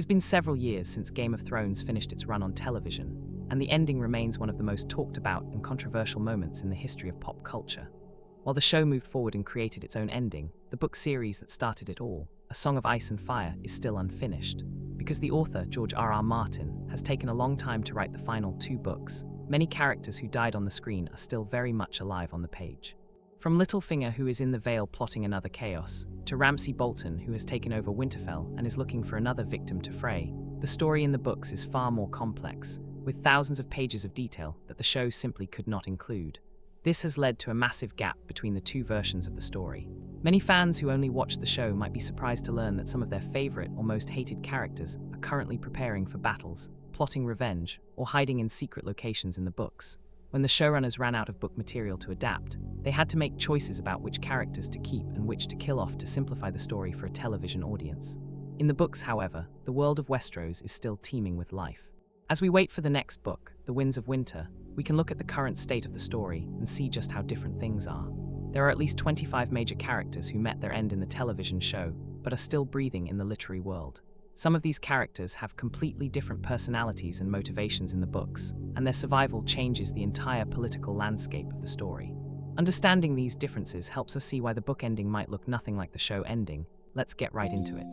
has been several years since Game of Thrones finished its run on television, and the ending remains one of the most talked about and controversial moments in the history of pop culture. While the show moved forward and created its own ending, the book series that started it all, A Song of Ice and Fire, is still unfinished. Because the author, George R.R. Martin, has taken a long time to write the final 2 books, many characters who died on the screen are still very much alive on the page. From Littlefinger, who is in the Vale plotting another chaos, to Ramsay Bolton, who has taken over Winterfell and is looking for another victim to Frey, the story in the books is far more complex, with thousands of pages of detail that the show simply could not include. This has led to a massive gap between the 2 versions of the story. Many fans who only watch the show might be surprised to learn that some of their favorite or most hated characters are currently preparing for battles, plotting revenge, or hiding in secret locations in the books. When the showrunners ran out of book material to adapt, they had to make choices about which characters to keep and which to kill off to simplify the story for a television audience. In the books, however, the world of Westeros is still teeming with life. As we wait for the next book, The Winds of Winter, we can look at the current state of the story and see just how different things are. There are at least 25 major characters who met their end in the television show, but are still breathing in the literary world. Some of these characters have completely different personalities and motivations in the books, and their survival changes the entire political landscape of the story. Understanding these differences helps us see why the book ending might look nothing like the show ending. Let's get right into it.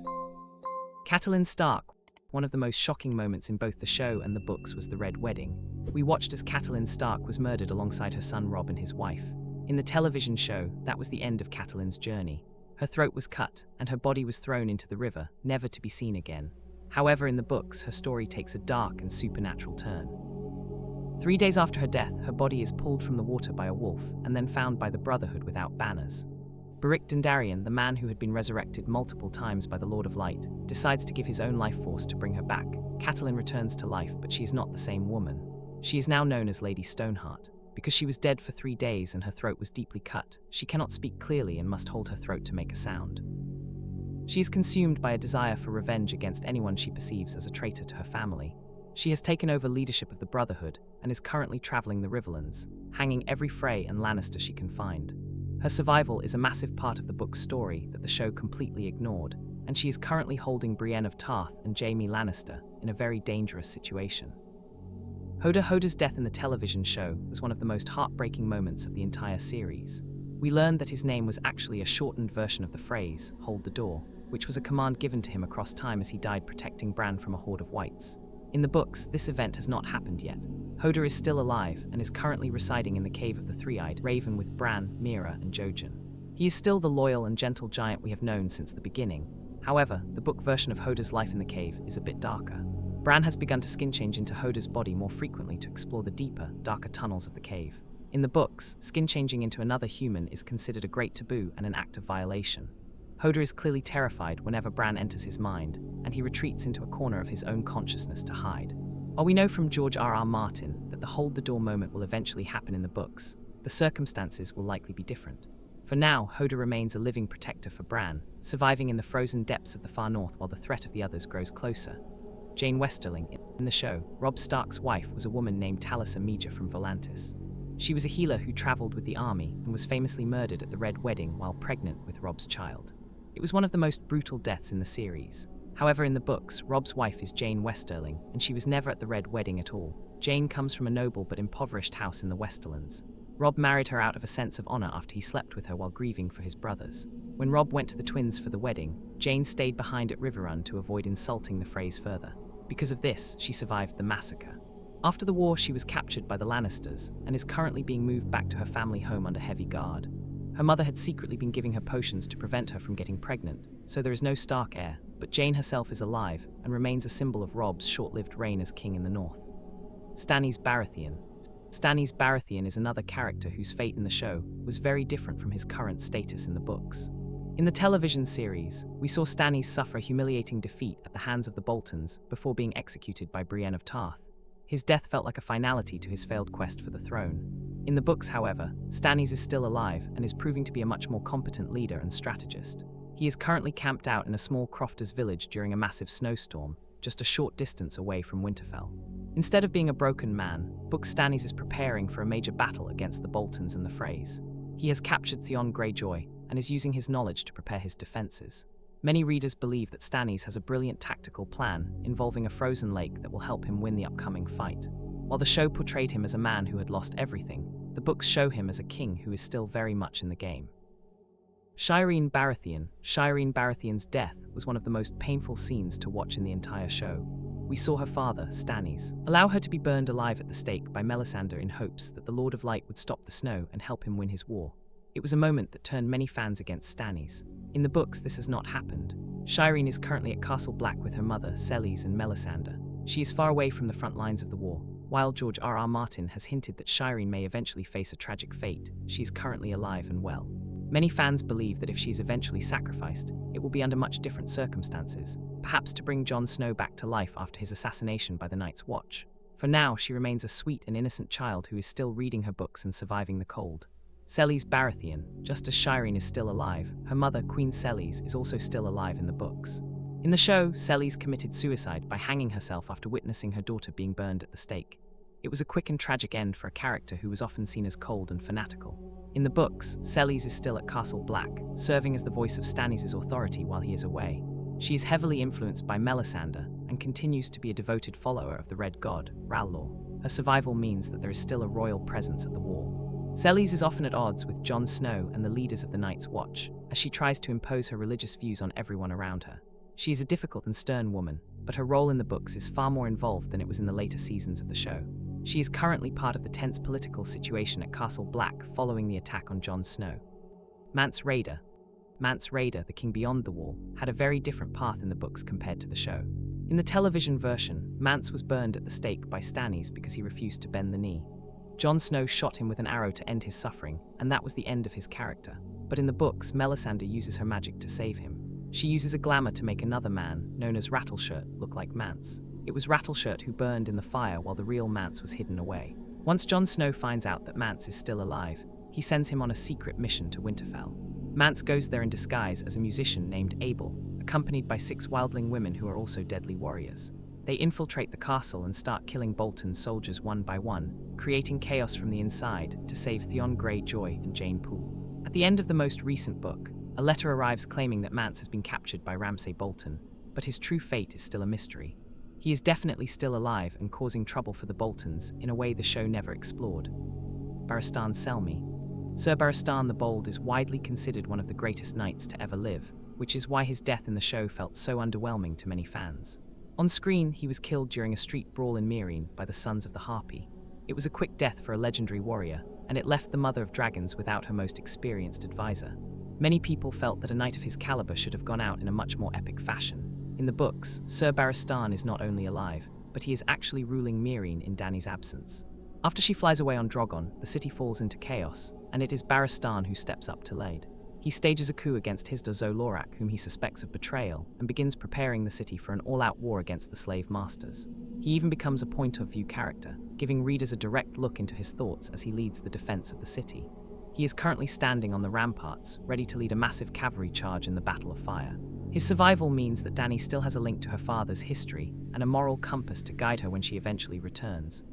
Catelyn Stark. One of the most shocking moments in both the show and the books was the Red Wedding. We watched as Catelyn Stark was murdered alongside her son Robb and his wife. In the television show, that was the end of Catelyn's journey. Her throat was cut, and her body was thrown into the river, never to be seen again. However, in the books, her story takes a dark and supernatural turn. 3 days after her death, her body is pulled from the water by a wolf, and then found by the Brotherhood without banners. Beric Dondarrion, the man who had been resurrected multiple times by the Lord of Light, decides to give his own life force to bring her back. Catelyn returns to life, but she is not the same woman. She is now known as Lady Stoneheart. Because she was dead for 3 days and her throat was deeply cut, she cannot speak clearly and must hold her throat to make a sound. She is consumed by a desire for revenge against anyone she perceives as a traitor to her family. She has taken over leadership of the Brotherhood and is currently traveling the Riverlands, hanging every Frey and Lannister she can find. Her survival is a massive part of the book's story that the show completely ignored, and she is currently holding Brienne of Tarth and Jaime Lannister in a very dangerous situation. Hodor's death in the television show was one of the most heartbreaking moments of the entire series. We learned that his name was actually a shortened version of the phrase, "Hold the door," which was a command given to him across time as he died protecting Bran from a horde of whites. In the books, this event has not happened yet. Hodor is still alive and is currently residing in the Cave of the Three-Eyed Raven with Bran, Meera, and Jojen. He is still the loyal and gentle giant we have known since the beginning. However, the book version of Hodor's life in the cave is a bit darker. Bran has begun to skin change into Hodor's body more frequently to explore the deeper, darker tunnels of the cave. In the books, skin changing into another human is considered a great taboo and an act of violation. Hodor is clearly terrified whenever Bran enters his mind, and he retreats into a corner of his own consciousness to hide. While we know from George R.R. Martin that the hold the door moment will eventually happen in the books, the circumstances will likely be different. For now, Hodor remains a living protector for Bran, surviving in the frozen depths of the far north while the threat of the others grows closer. Jane Westerling. In the show, Robb Stark's wife was a woman named Talisa Meja from Volantis. She was a healer who traveled with the army and was famously murdered at the Red Wedding while pregnant with Robb's child. It was one of the most brutal deaths in the series. However, in the books, Robb's wife is Jane Westerling, and she was never at the Red Wedding at all. Jane comes from a noble but impoverished house in the Westerlands. Robb married her out of a sense of honor after he slept with her while grieving for his brothers. When Robb went to the twins for the wedding, Jane stayed behind at Riverrun to avoid insulting the Freys further. Because of this, she survived the massacre. After the war, she was captured by the Lannisters and is currently being moved back to her family home under heavy guard. Her mother had secretly been giving her potions to prevent her from getting pregnant, so there is no Stark heir, but Jane herself is alive and remains a symbol of Robb's short-lived reign as king in the north. Stannis Baratheon. Stannis Baratheon is another character whose fate in the show was very different from his current status in the books. In the television series, we saw Stannis suffer a humiliating defeat at the hands of the Boltons before being executed by Brienne of Tarth. His death felt like a finality to his failed quest for the throne. In the books, however, Stannis is still alive and is proving to be a much more competent leader and strategist. He is currently camped out in a small crofters' village during a massive snowstorm, just a short distance away from Winterfell. Instead of being a broken man, Book Stannis is preparing for a major battle against the Boltons and the Freys. He has captured Theon Greyjoy and is using his knowledge to prepare his defenses. Many readers believe that Stannis has a brilliant tactical plan involving a frozen lake that will help him win the upcoming fight. While the show portrayed him as a man who had lost everything, the books show him as a king who is still very much in the game. Shireen Baratheon. Shireen Baratheon's death was one of the most painful scenes to watch in the entire show. We saw her father, Stannis, allow her to be burned alive at the stake by Melisandre in hopes that the Lord of Light would stop the snow and help him win his war. It was a moment that turned many fans against Stannis. In the books, this has not happened. Shireen is currently at Castle Black with her mother, Selmy, and Melisandre. She is far away from the front lines of the war. While George R.R. Martin has hinted that Shireen may eventually face a tragic fate, she is currently alive and well. Many fans believe that if she is eventually sacrificed, it will be under much different circumstances, perhaps to bring Jon Snow back to life after his assassination by the Night's Watch. For now, she remains a sweet and innocent child who is still reading her books and surviving the cold. Selmy Baratheon. Just as Shireen is still alive, her mother, Queen Selmy, is also still alive in the books. In the show, Selmy committed suicide by hanging herself after witnessing her daughter being burned at the stake. It was a quick and tragic end for a character who was often seen as cold and fanatical. In the books, Selmy is still at Castle Black, serving as the voice of Stannis' authority while he is away. She is heavily influenced by Melisandre and continues to be a devoted follower of the Red God, R'hllor. Her survival means that there is still a royal presence at the wall. Selmy is often at odds with Jon Snow and the leaders of the Night's Watch, as she tries to impose her religious views on everyone around her. She is a difficult and stern woman, but her role in the books is far more involved than it was in the later seasons of the show. She is currently part of the tense political situation at Castle Black following the attack on Jon Snow. Mance Rayder. Mance Rayder, the king beyond the wall, had a very different path in the books compared to the show. In the television version, Mance was burned at the stake by Stannis because he refused to bend the knee. Jon Snow shot him with an arrow to end his suffering, and that was the end of his character. But in the books, Melisandre uses her magic to save him. She uses a glamour to make another man, known as Rattleshirt, look like Mance. It was Rattleshirt who burned in the fire while the real Mance was hidden away. Once Jon Snow finds out that Mance is still alive, he sends him on a secret mission to Winterfell. Mance goes there in disguise as a musician named Abel, accompanied by 6 wildling women who are also deadly warriors. They infiltrate the castle and start killing Bolton's soldiers one by one, creating chaos from the inside to save Theon Greyjoy and Jane Poole. At the end of the most recent book, a letter arrives claiming that Mance has been captured by Ramsay Bolton, but his true fate is still a mystery. He is definitely still alive and causing trouble for the Boltons in a way the show never explored. Barristan Selmy. Sir Barristan the Bold is widely considered one of the greatest knights to ever live, which is why his death in the show felt so underwhelming to many fans. On screen, he was killed during a street brawl in Meereen by the Sons of the Harpy. It was a quick death for a legendary warrior, and it left the Mother of Dragons without her most experienced advisor. Many people felt that a knight of his caliber should have gone out in a much more epic fashion. In the books, Sir Barristan is not only alive, but he is actually ruling Meereen in Dany's absence. After she flies away on Drogon, the city falls into chaos, and it is Barristan who steps up to lead. He stages a coup against Hizdahr zo Loraq, whom he suspects of betrayal, and begins preparing the city for an all-out war against the slave masters. He even becomes a point-of-view character, giving readers a direct look into his thoughts as he leads the defense of the city. He is currently standing on the ramparts, ready to lead a massive cavalry charge in the Battle of Fire. His survival means that Dany still has a link to her father's history and a moral compass to guide her when she eventually returns.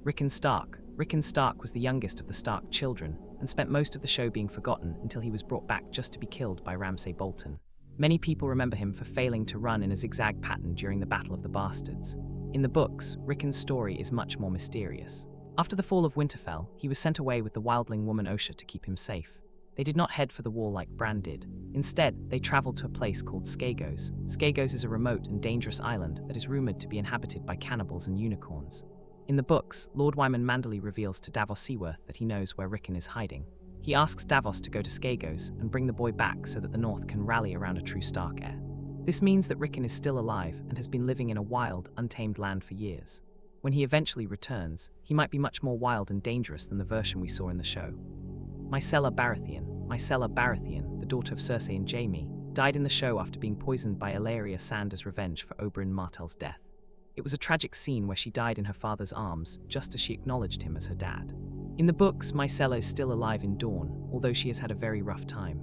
Rickon Stark. Rickon Stark was the youngest of the Stark children and spent most of the show being forgotten until he was brought back just to be killed by Ramsay Bolton. Many people remember him for failing to run in a zigzag pattern during the Battle of the Bastards. In the books, Rickon's story is much more mysterious. After the fall of Winterfell, he was sent away with the wildling woman Osha to keep him safe. They did not head for the wall like Bran did. Instead, they traveled to a place called Skagos. Skagos is a remote and dangerous island that is rumored to be inhabited by cannibals and unicorns. In the books, Lord Wyman Manderly reveals to Davos Seaworth that he knows where Rickon is hiding. He asks Davos to go to Skagos and bring the boy back so that the North can rally around a true Stark heir. This means that Rickon is still alive and has been living in a wild, untamed land for years. When he eventually returns, he might be much more wild and dangerous than the version we saw in the show. Myrcella Baratheon. Myrcella Baratheon, the daughter of Cersei and Jaime, died in the show after being poisoned by Ellaria Sand as revenge for Oberyn Martell's death. It was a tragic scene where she died in her father's arms, just as she acknowledged him as her dad. In the books, Myrcella is still alive in Dorne, although she has had a very rough time.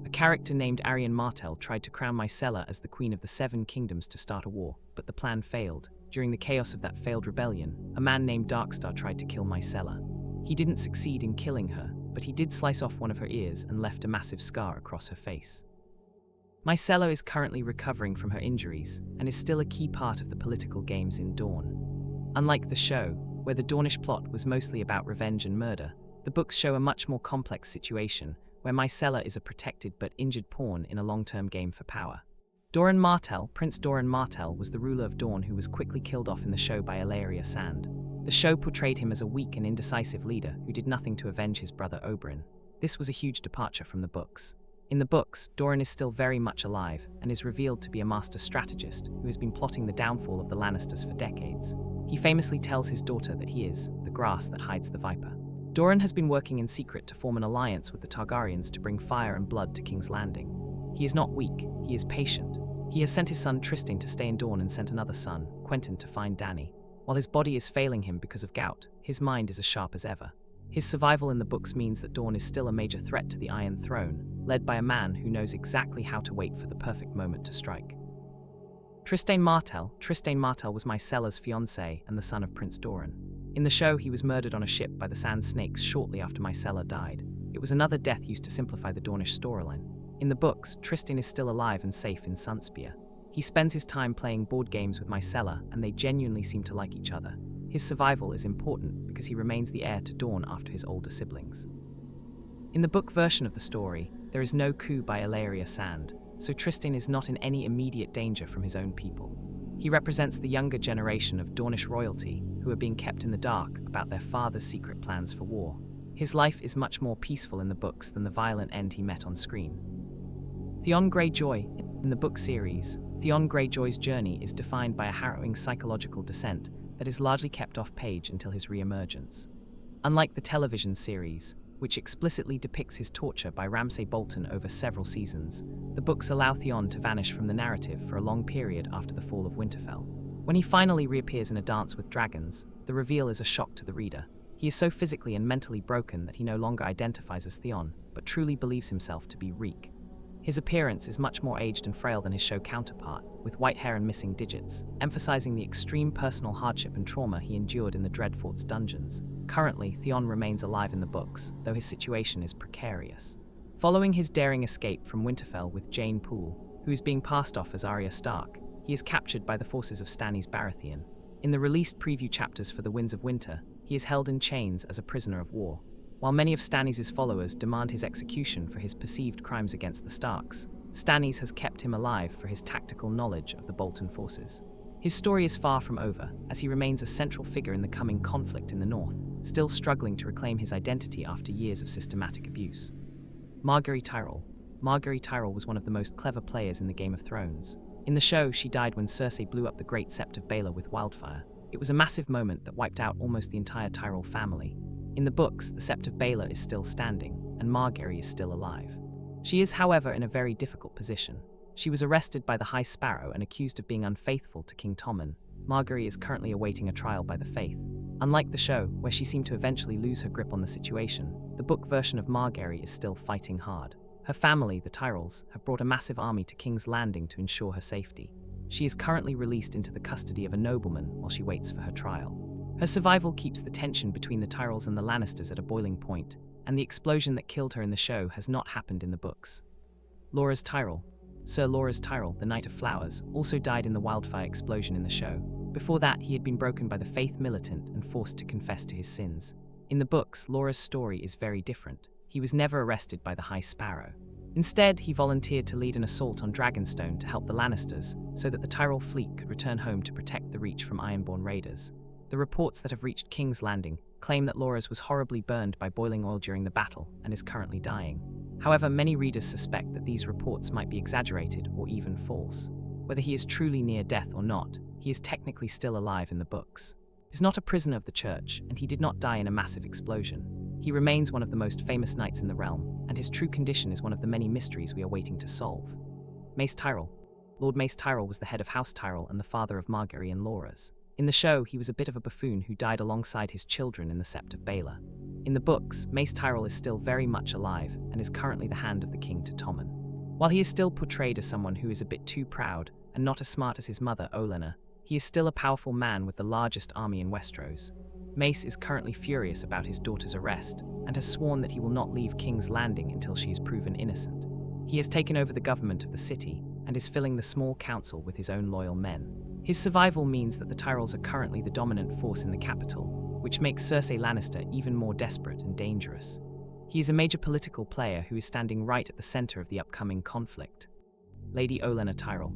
A character named Arianne Martell tried to crown Myrcella as the Queen of the Seven Kingdoms to start a war, but the plan failed. During the chaos of that failed rebellion, a man named Darkstar tried to kill Myrcella. He didn't succeed in killing her, but he did slice off one of her ears and left a massive scar across her face. Myrcella is currently recovering from her injuries and is still a key part of the political games in Dorne. Unlike the show, where the Dornish plot was mostly about revenge and murder, the books show a much more complex situation where Myrcella is a protected but injured pawn in a long-term game for power. Doran Martell, Prince Doran Martell, was the ruler of Dorne who was quickly killed off in the show by Ellaria Sand. The show portrayed him as a weak and indecisive leader who did nothing to avenge his brother Oberyn. This was a huge departure from the books. In the books, Doran is still very much alive and is revealed to be a master strategist who has been plotting the downfall of the Lannisters for decades. He famously tells his daughter that he is the grass that hides the viper. Doran has been working in secret to form an alliance with the Targaryens to bring fire and blood to King's Landing. He is not weak, he is patient. He has sent his son Trystane to stay in Dorne and sent another son, Quentyn, to find Dany. While his body is failing him because of gout, his mind is as sharp as ever. His survival in the books means that Dorne is still a major threat to the Iron Throne, led by a man who knows exactly how to wait for the perfect moment to strike. Trystane Martell was Myrcella's fiancé and the son of Prince Doran. In the show, he was murdered on a ship by the Sand Snakes shortly after Myrcella died. It was another death used to simplify the Dornish storyline. In the books, Trystane is still alive and safe in Sunspear. He spends his time playing board games with Myrcella, and they genuinely seem to like each other. His survival is important because he remains the heir to Dorne after his older siblings. In the book version of the story, there is no coup by Ellaria Sand, so Trystane is not in any immediate danger from his own people. He represents the younger generation of Dornish royalty who are being kept in the dark about their father's secret plans for war. His life is much more peaceful in the books than the violent end he met on screen. Theon Greyjoy. In the book series, Theon Greyjoy's journey is defined by a harrowing psychological descent that is largely kept off-page until his re-emergence. Unlike the television series, which explicitly depicts his torture by Ramsay Bolton over several seasons, the books allow Theon to vanish from the narrative for a long period after the fall of Winterfell. When he finally reappears in A Dance with Dragons, the reveal is a shock to the reader. He is so physically and mentally broken that he no longer identifies as Theon, but truly believes himself to be Reek. His appearance is much more aged and frail than his show counterpart, with white hair and missing digits, emphasizing the extreme personal hardship and trauma he endured in the Dreadfort's dungeons. Currently, Theon remains alive in the books, though his situation is precarious. Following his daring escape from Winterfell with Jeyne Poole, who is being passed off as Arya Stark, he is captured by the forces of Stannis Baratheon. In the released preview chapters for The Winds of Winter, he is held in chains as a prisoner of war. While many of Stannis' followers demand his execution for his perceived crimes against the Starks, Stannis has kept him alive for his tactical knowledge of the Bolton forces. His story is far from over, as he remains a central figure in the coming conflict in the north, still struggling to reclaim his identity after years of systematic abuse. Margaery Tyrell. Margaery Tyrell was one of the most clever players in the Game of Thrones. In the show, she died when Cersei blew up the Great Sept of Baelor with wildfire. It was a massive moment that wiped out almost the entire Tyrell family. In the books, the Sept of Baelor is still standing, and Margaery is still alive. She is, however, in a very difficult position. She was arrested by the High Sparrow and accused of being unfaithful to King Tommen. Margaery is currently awaiting a trial by the Faith. Unlike the show, where she seemed to eventually lose her grip on the situation, the book version of Margaery is still fighting hard. Her family, the Tyrells, have brought a massive army to King's Landing to ensure her safety. She is currently released into the custody of a nobleman while she waits for her trial. Her survival keeps the tension between the Tyrells and the Lannisters at a boiling point, and the explosion that killed her in the show has not happened in the books. Loras Tyrell. Sir Loras Tyrell, the Knight of Flowers, also died in the wildfire explosion in the show. Before that, he had been broken by the Faith militant and forced to confess to his sins. In the books, Loras' story is very different. He was never arrested by the High Sparrow. Instead, he volunteered to lead an assault on Dragonstone to help the Lannisters, so that the Tyrell fleet could return home to protect the Reach from Ironborn raiders. The reports that have reached King's Landing claim that Loras was horribly burned by boiling oil during the battle and is currently dying. However, many readers suspect that these reports might be exaggerated or even false. Whether he is truly near death or not, he is technically still alive in the books. He is not a prisoner of the Church, and he did not die in a massive explosion. He remains one of the most famous knights in the realm, and his true condition is one of the many mysteries we are waiting to solve. Mace Tyrell. Lord Mace Tyrell was the head of House Tyrell and the father of Margaery and Loras. In the show, he was a bit of a buffoon who died alongside his children in the Sept of Baelor. In the books, Mace Tyrell is still very much alive and is currently the hand of the king to Tommen. While he is still portrayed as someone who is a bit too proud and not as smart as his mother, Olenna, he is still a powerful man with the largest army in Westeros. Mace is currently furious about his daughter's arrest and has sworn that he will not leave King's Landing until she is proven innocent. He has taken over the government of the city and is filling the small council with his own loyal men. His survival means that the Tyrells are currently the dominant force in the capital, which makes Cersei Lannister even more desperate and dangerous. He is a major political player who is standing right at the center of the upcoming conflict. Lady Olenna Tyrell.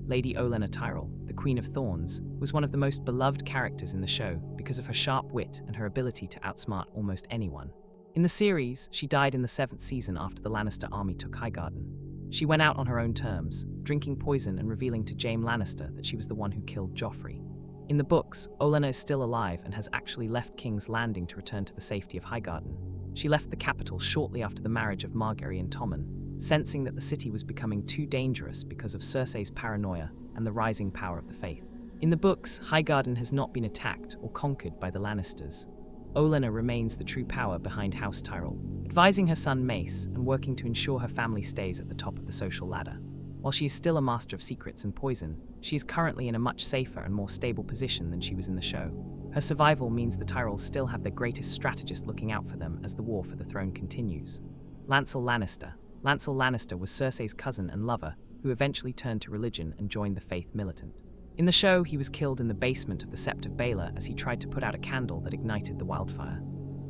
Lady Olenna Tyrell, the Queen of Thorns, was one of the most beloved characters in the show because of her sharp wit and her ability to outsmart almost anyone. In the series, she died in the 7th season after the Lannister army took Highgarden. She went out on her own terms, drinking poison and revealing to Jaime Lannister that she was the one who killed Joffrey. In the books, Olenna is still alive and has actually left King's Landing to return to the safety of Highgarden. She left the capital shortly after the marriage of Margaery and Tommen, sensing that the city was becoming too dangerous because of Cersei's paranoia and the rising power of the Faith. In the books, Highgarden has not been attacked or conquered by the Lannisters. Olenna remains the true power behind House Tyrell, advising her son Mace and working to ensure her family stays at the top of the social ladder. While she is still a master of secrets and poison, she is currently in a much safer and more stable position than she was in the show. Her survival means the Tyrells still have their greatest strategist looking out for them as the war for the throne continues. Lancel Lannister. Lancel Lannister was Cersei's cousin and lover, who eventually turned to religion and joined the Faith militant. In the show, he was killed in the basement of the Sept of Baelor as he tried to put out a candle that ignited the wildfire.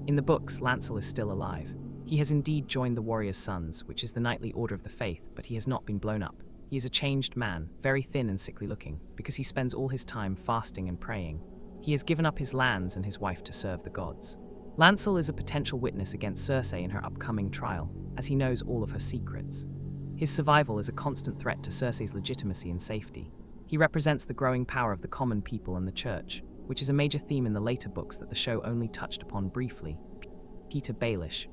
In the books, Lancel is still alive. He has indeed joined the Warrior's Sons, which is the knightly order of the Faith, but he has not been blown up. He is a changed man, very thin and sickly looking, because he spends all his time fasting and praying. He has given up his lands and his wife to serve the gods. Lancel is a potential witness against Cersei in her upcoming trial, as he knows all of her secrets. His survival is a constant threat to Cersei's legitimacy and safety. He represents the growing power of the common people and the church, which is a major theme in the later books that the show only touched upon briefly. Petyr Baelish.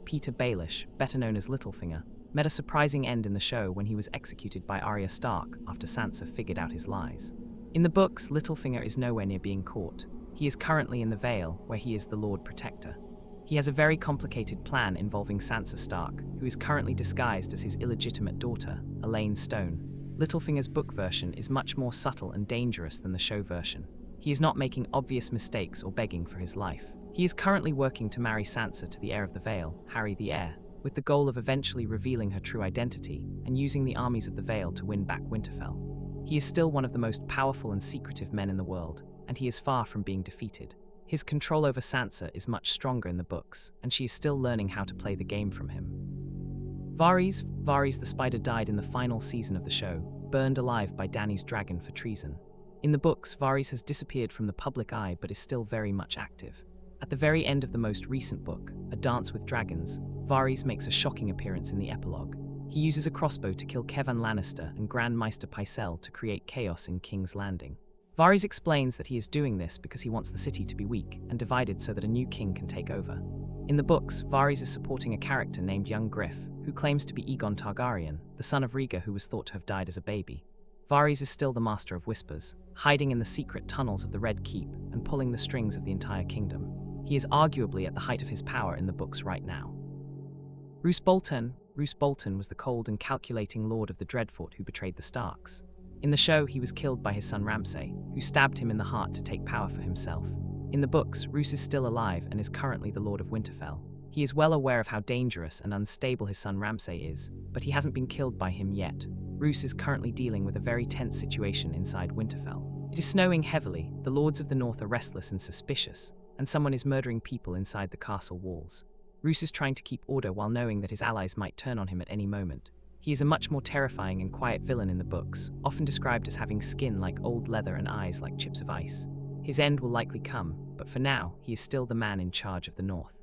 Petyr Baelish, better known as Littlefinger, met a surprising end in the show when he was executed by Arya Stark after Sansa figured out his lies. In the books, Littlefinger is nowhere near being caught. He is currently in the Vale, where he is the Lord Protector. He has a very complicated plan involving Sansa Stark, who is currently disguised as his illegitimate daughter, Elaine Stone. Littlefinger's book version is much more subtle and dangerous than the show version. He is not making obvious mistakes or begging for his life. He is currently working to marry Sansa to the heir of the Vale, Harry the Heir, with the goal of eventually revealing her true identity and using the armies of the Vale to win back Winterfell. He is still one of the most powerful and secretive men in the world, and he is far from being defeated. His control over Sansa is much stronger in the books, and she is still learning how to play the game from him. Varys the Spider died in the final season of the show, burned alive by Dany's dragon for treason. In the books, Varys has disappeared from the public eye but is still very much active. At the very end of the most recent book, A Dance with Dragons, Varys makes a shocking appearance in the epilogue. He uses a crossbow to kill Kevan Lannister and Grand Maester Pycelle to create chaos in King's Landing. Varys explains that he is doing this because he wants the city to be weak and divided so that a new king can take over. In the books, Varys is supporting a character named Young Griff, who claims to be Aegon Targaryen, the son of Rhaegar who was thought to have died as a baby. Varys is still the Master of Whispers, hiding in the secret tunnels of the Red Keep and pulling the strings of the entire kingdom. He is arguably at the height of his power in the books right now. Roose Bolton. Roose Bolton was the cold and calculating lord of the Dreadfort who betrayed the Starks. In the show, he was killed by his son Ramsay, who stabbed him in the heart to take power for himself. In the books, Roose is still alive and is currently the Lord of Winterfell. He is well aware of how dangerous and unstable his son Ramsay is, but he hasn't been killed by him yet. Roose is currently dealing with a very tense situation inside Winterfell. It is snowing heavily, the Lords of the North are restless and suspicious, and someone is murdering people inside the castle walls. Roose is trying to keep order while knowing that his allies might turn on him at any moment. He is a much more terrifying and quiet villain in the books, often described as having skin like old leather and eyes like chips of ice. His end will likely come, but for now, he is still the man in charge of the North.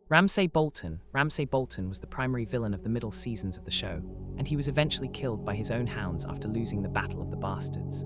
Ramsay Bolton. Ramsay Bolton was the primary villain of the middle seasons of the show, and he was eventually killed by his own hounds after losing the Battle of the Bastards.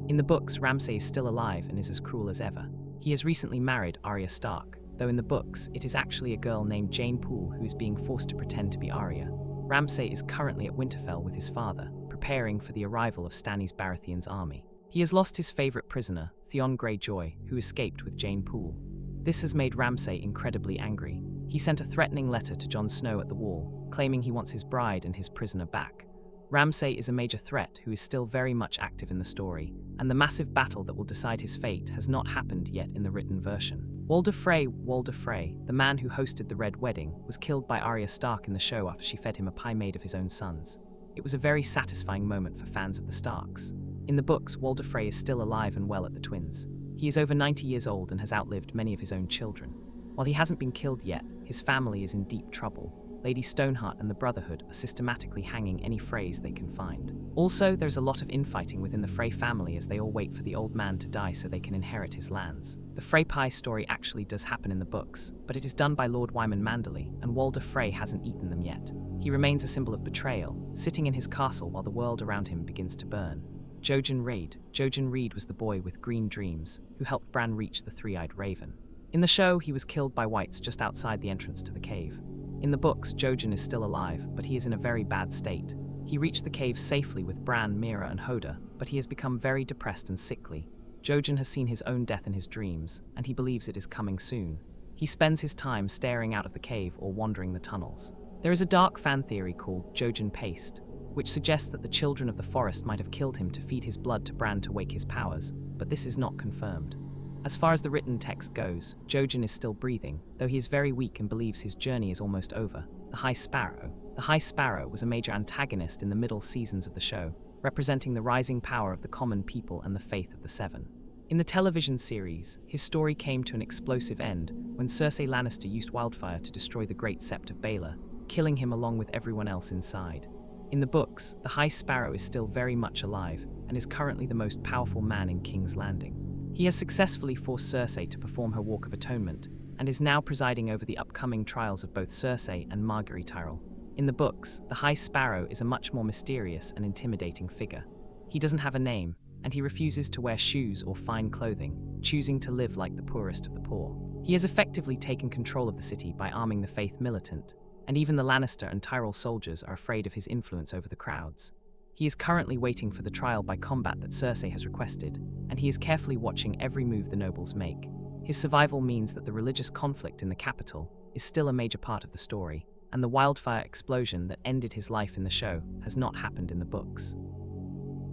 In the books, Ramsay is still alive and is as cruel as ever. He has recently married Arya Stark, though in the books, it is actually a girl named Jane Poole who is being forced to pretend to be Arya. Ramsay is currently at Winterfell with his father, preparing for the arrival of Stannis Baratheon's army. He has lost his favorite prisoner, Theon Greyjoy, who escaped with Jane Poole. This has made Ramsay incredibly angry. He sent a threatening letter to Jon Snow at the Wall, claiming he wants his bride and his prisoner back. Ramsay is a major threat who is still very much active in the story, and the massive battle that will decide his fate has not happened yet in the written version. Walder Frey, the man who hosted the Red Wedding, was killed by Arya Stark in the show after she fed him a pie made of his own sons. It was a very satisfying moment for fans of the Starks. In the books, Walder Frey is still alive and well at the twins. He is over 90 years old and has outlived many of his own children. While he hasn't been killed yet, his family is in deep trouble. Lady Stoneheart and the Brotherhood are systematically hanging any Freys they can find. Also, there's a lot of infighting within the Frey family as they all wait for the old man to die so they can inherit his lands. The Frey pie story actually does happen in the books, but it is done by Lord Wyman Manderley, and Walder Frey hasn't eaten them yet. He remains a symbol of betrayal, sitting in his castle while the world around him begins to burn. Jojen Reed was the boy with green dreams, who helped Bran reach the three-eyed raven. In the show, he was killed by whites just outside the entrance to the cave. In the books, Jojen is still alive, but he is in a very bad state. He reached the cave safely with Bran, Meera, and Hodor, but he has become very depressed and sickly. Jojen has seen his own death in his dreams, and he believes it is coming soon. He spends his time staring out of the cave or wandering the tunnels. There is a dark fan theory called Jojen Paste, which suggests that the children of the forest might have killed him to feed his blood to Bran to wake his powers, but this is not confirmed. As far as the written text goes, Jojen is still breathing, though he is very weak and believes his journey is almost over. The High Sparrow was a major antagonist in the middle seasons of the show, representing the rising power of the common people and the faith of the Seven. In the television series, his story came to an explosive end when Cersei Lannister used wildfire to destroy the Great Sept of Baelor, killing him along with everyone else inside. In the books, the High Sparrow is still very much alive and is currently the most powerful man in King's Landing. He has successfully forced Cersei to perform her Walk of Atonement, and is now presiding over the upcoming trials of both Cersei and Margaery Tyrell. In the books, the High Sparrow is a much more mysterious and intimidating figure. He doesn't have a name, and he refuses to wear shoes or fine clothing, choosing to live like the poorest of the poor. He has effectively taken control of the city by arming the Faith militant, and even the Lannister and Tyrell soldiers are afraid of his influence over the crowds. He is currently waiting for the trial by combat that Cersei has requested, and he is carefully watching every move the nobles make. His survival means that the religious conflict in the capital is still a major part of the story, and the wildfire explosion that ended his life in the show has not happened in the books.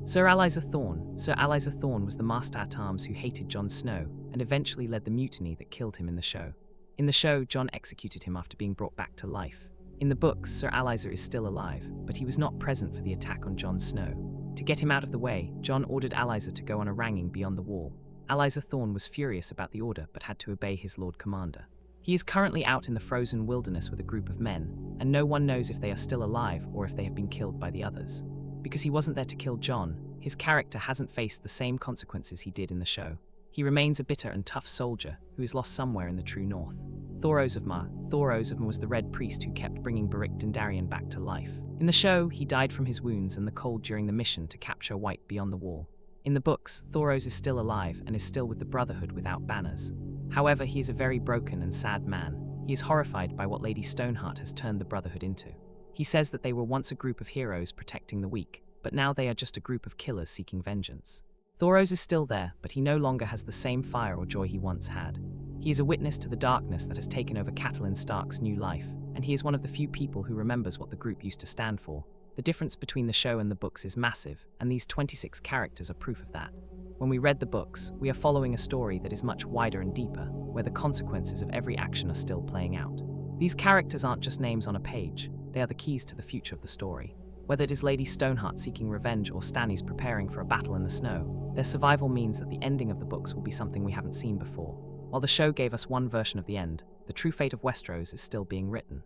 Sir Alliser Thorne was the Master-at-Arms who hated Jon Snow and eventually led the mutiny that killed him in the show. In the show, Jon executed him after being brought back to life. In the books, Sir Alliser is still alive, but he was not present for the attack on Jon Snow. To get him out of the way, Jon ordered Alliser to go on a ranging beyond the wall. Alliser Thorne was furious about the order but had to obey his Lord Commander. He is currently out in the frozen wilderness with a group of men, and no one knows if they are still alive or if they have been killed by the others. Because he wasn't there to kill Jon, his character hasn't faced the same consequences he did in the show. He remains a bitter and tough soldier who is lost somewhere in the true north. Thoros of Myr was the Red Priest who kept bringing Beric Dondarrion back to life. In the show, he died from his wounds and the cold during the mission to capture White beyond the wall. In the books, Thoros is still alive and is still with the Brotherhood without banners. However, he is a very broken and sad man. He is horrified by what Lady Stoneheart has turned the Brotherhood into. He says that they were once a group of heroes protecting the weak, but now they are just a group of killers seeking vengeance. Thoros is still there, but he no longer has the same fire or joy he once had. He is a witness to the darkness that has taken over Catelyn Stark's new life, and he is one of the few people who remembers what the group used to stand for. The difference between the show and the books is massive, and these 26 characters are proof of that. When we read the books, we are following a story that is much wider and deeper, where the consequences of every action are still playing out. These characters aren't just names on a page, they are the keys to the future of the story. Whether it is Lady Stoneheart seeking revenge or Stannis preparing for a battle in the snow, their survival means that the ending of the books will be something we haven't seen before. While the show gave us one version of the end, the true fate of Westeros is still being written.